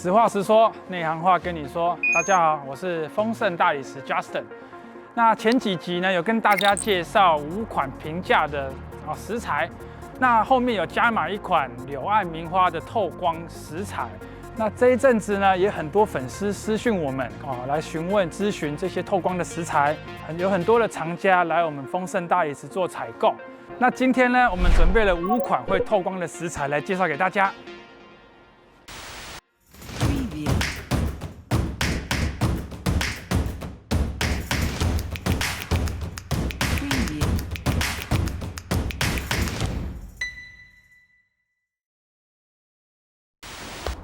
实话实说，内行话跟你说。大家好，我是丰盛大理石 Justin。那前几集呢，有跟大家介绍5款平价的石材，那后面有加码一款柳暗名花的透光石材。那这一阵子呢，也很多粉丝私讯我们来询问咨询这些透光的石材，有很多的厂家来我们丰盛大理石做采购。那今天呢，我们准备了5款会透光的石材来介绍给大家。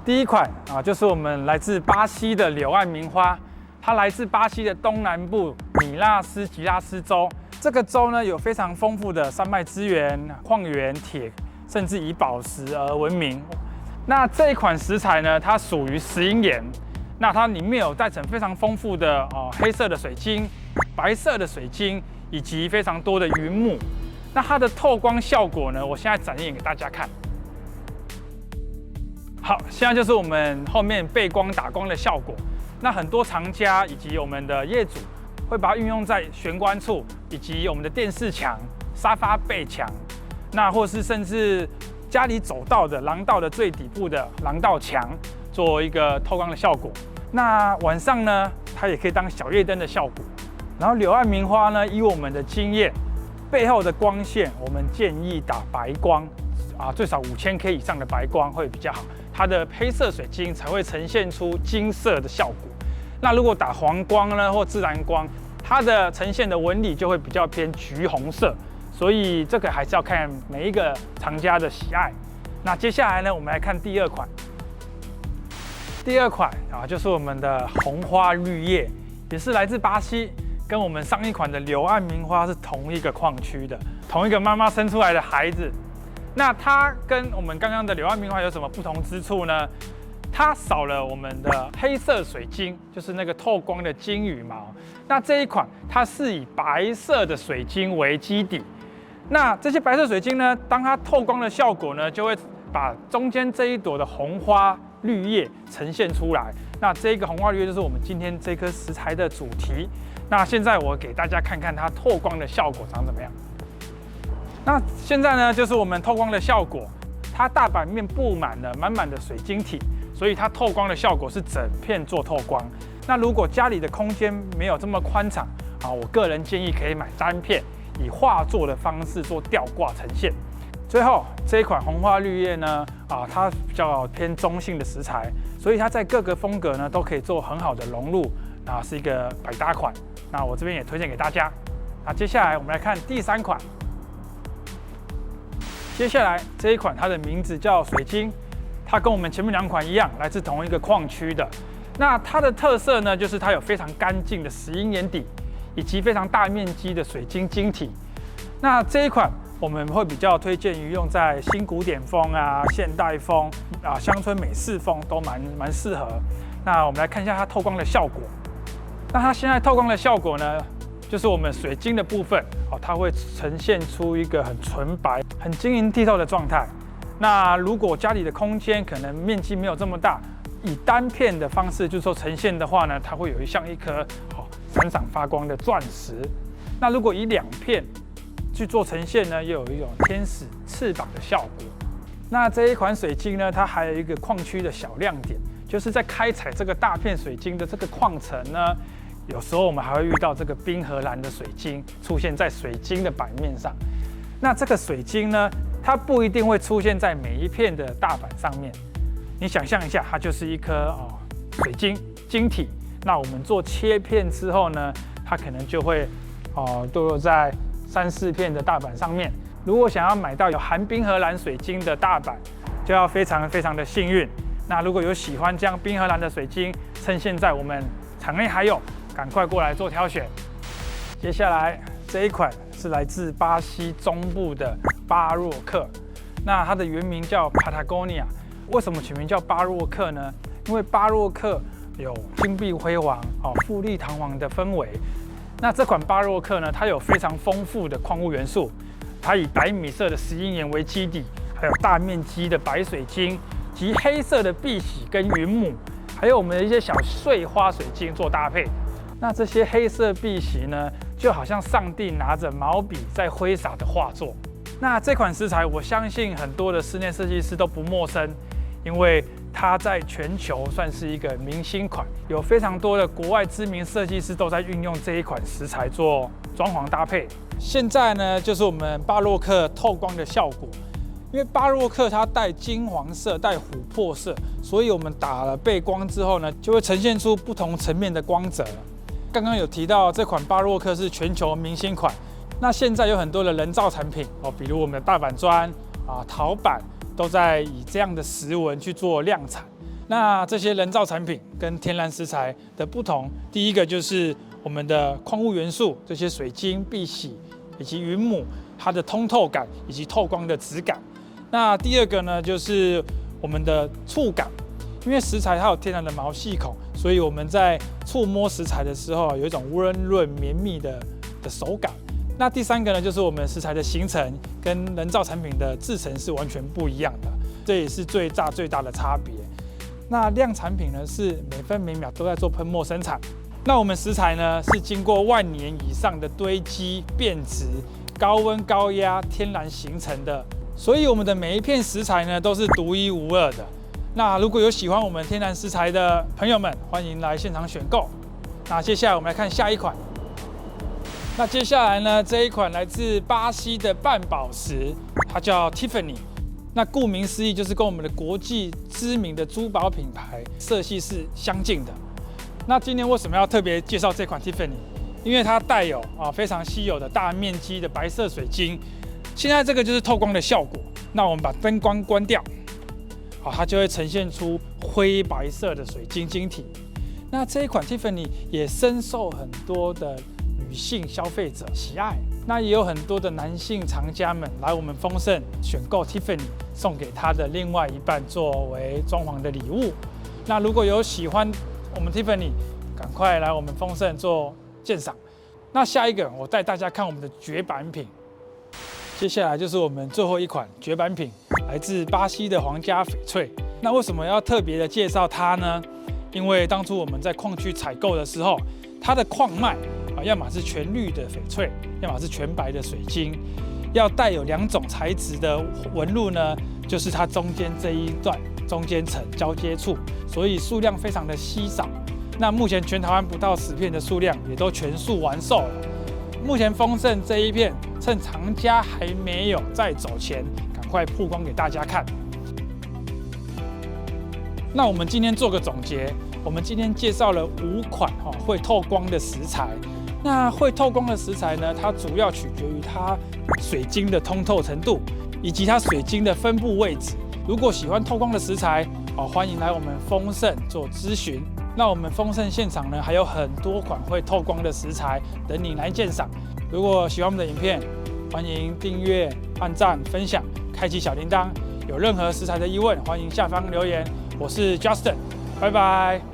第一款就是我们来自巴西的柳暗名花，它来自巴西的东南部米纳斯吉拉斯州。这个州呢有非常丰富的山脉资源、矿源、铁，甚至以宝石而闻名。那这一款石材呢，它属于石英岩，那它里面有带层非常丰富的黑色的水晶、白色的水晶以及非常多的云母。那它的透光效果呢，我现在展现给大家看。好，现在就是我们后面背光打光的效果。那很多厂家以及我们的业主会把它运用在玄关处，以及我们的电视墙、沙发背墙，那或是甚至家里走道的廊道的最底部的廊道墙，做一个透光的效果。那晚上呢，它也可以当小夜灯的效果。然后柳暗名花呢，以我们的经验，背后的光线我们建议打白光最少5000K 以上的白光会比较好。它的黑色水晶才会呈现出金色的效果。那如果打黄光呢，或自然光，它的呈现的纹理就会比较偏橘红色。所以这个还是要看每一个厂家的喜爱。那接下来呢，我们来看第2款。第2款就是我们的红花绿叶，也是来自巴西，跟我们上一款的柳暗名花是同一个矿区的，同一个妈妈生出来的孩子。那它跟我们刚刚的柳暗名花有什么不同之处呢？它少了我们的黑色水晶，就是那个透光的金羽毛。那这一款它是以白色的水晶为基底。那这些白色水晶呢，当它透光的效果呢，就会把中间这一朵的红花绿叶呈现出来。那这个红花绿叶就是我们今天这颗石材的主题。那现在我给大家看看它透光的效果长怎么样。那现在呢，就是我们透光的效果，它大板面布满了满满的水晶体，所以它透光的效果是整片做透光。那如果家里的空间没有这么宽敞我个人建议可以买单片，以画作的方式做吊挂呈现。最后这一款红花绿叶呢，它比较偏中性的石材，所以它在各个风格呢都可以做很好的融入，是一个百搭款。那我这边也推荐给大家。那接下来我们来看第3款。接下来这一款它的名字叫水晶，它跟我们前面2款一样，来自同一个矿区的。那它的特色呢，就是它有非常干净的石英岩底，以及非常大面积的水晶晶体。那这一款我们会比较推荐于用在新古典风现代风乡村美式风都蛮适合。那我们来看一下它透光的效果。那它现在透光的效果呢，就是我们水晶的部分它会呈现出一个很纯白、很晶莹剔透的状态。那如果家里的空间可能面积没有这么大，以单片的方式就是说呈现的话呢，它会有像一颗闪闪发光的钻石。那如果以2片去做呈现呢，又有一种天使翅膀的效果。那这一款水晶呢，它还有一个矿区的小亮点，就是在开采这个大片水晶的这个矿层呢，有时候我们还会遇到这个冰河蓝的水晶出现在水晶的板面上。那这个水晶呢，它不一定会出现在每一片的大板上面。你想象一下，它就是一颗水晶晶体。那我们做切片之后呢，它可能就会堕落在3、4片的大板上面。如果想要买到有含冰河蓝水晶的大板，就要非常的幸运。那如果有喜欢这样冰河蓝的水晶，趁现在我们场内还有，赶快过来做挑选。接下来这一款是来自巴西中部的巴洛克，那它的原名叫 Patagonia。为什么取名叫巴洛克呢？因为巴洛克有金碧辉煌、富丽堂皇的氛围。那这款巴洛克呢，它有非常丰富的矿物元素，它以白米色的石英岩为基底，还有大面积的白水晶及黑色的碧玺跟云母，还有我们的一些小碎花水晶做搭配。那这些黑色碧玺呢，就好像上帝拿着毛笔在挥洒的画作。那这款石材，我相信很多的室内设计师都不陌生，因为它在全球算是一个明星款，有非常多的国外知名设计师都在运用这一款石材做装潢搭配。现在呢，就是我们巴洛克透光的效果。因为巴洛克它带金黄色、带琥珀色，所以我们打了背光之后呢，就会呈现出不同层面的光泽。刚刚有提到这款巴洛克是全球明星款，那现在有很多的人造产品哦，比如我们的大板砖陶板，都在以这样的石纹去做量产。那这些人造产品跟天然石材的不同，第一个就是我们的矿物元素，这些水晶、碧玺以及云母，它的通透感以及透光的质感。那第二个呢，就是我们的触感，因为石材它有天然的毛细孔，所以我们在触摸石材的时候，有一种温润绵密的手感。那第三个呢，就是我们石材的形成跟人造产品的制成是完全不一样的，这也是最大的差别。那量产品呢，是每分每秒都在做喷墨生产。那我们石材呢，是经过10000年以上的堆积、变质、高温高压天然形成的。所以我们的每一片石材呢，都是独一无二的。那如果有喜欢我们天然石材的朋友们，欢迎来现场选购。那接下来我们来看下一款。那接下来呢，这一款来自巴西的半宝石，它叫 Tiffany。那顾名思义，就是跟我们的国际知名的珠宝品牌色系是相近的。那今天为什么要特别介绍这款 Tiffany？ 因为它带有非常稀有的大面积的白色水晶。现在这个就是透光的效果，那我们把灯光关掉，它就会呈现出灰白色的水晶晶体。那这一款 Tiffany 也深受很多的女性消费者喜爱，那也有很多的男性藏家们来我们丰盛选购 Tiffany， 送给他的另外一半作为装潢的礼物。那如果有喜欢我们 Tiffany， 赶快来我们丰盛做鉴赏。那下一个我带大家看我们的绝版品。接下来就是我们最后一款绝版品，来自巴西的皇家翡翠。那为什么要特别的介绍它呢？因为当初我们在矿区采购的时候，它的矿脉要么是全绿的翡翠，要么是全白的水晶，要带有2种材质的纹路呢，就是它中间这一段中间层交接处，所以数量非常的稀少。那目前全台湾不到10片的数量也都全数完售了。目前丰盛这一片，趁藏家还没有在走前，赶快曝光给大家看。那我们今天做个总结，我们今天介绍了5款会透光的石材。那会透光的石材呢，它主要取决于它水晶的通透程度，以及它水晶的分布位置。如果喜欢透光的石材，欢迎来我们丰盛做咨询。那我们丰盛现场呢，还有很多款会透光的石材等你来鉴赏。如果喜欢我们的影片，欢迎订阅、按赞、分享、开启小铃铛。有任何石材的疑问，欢迎下方留言。我是 Justin， 拜拜。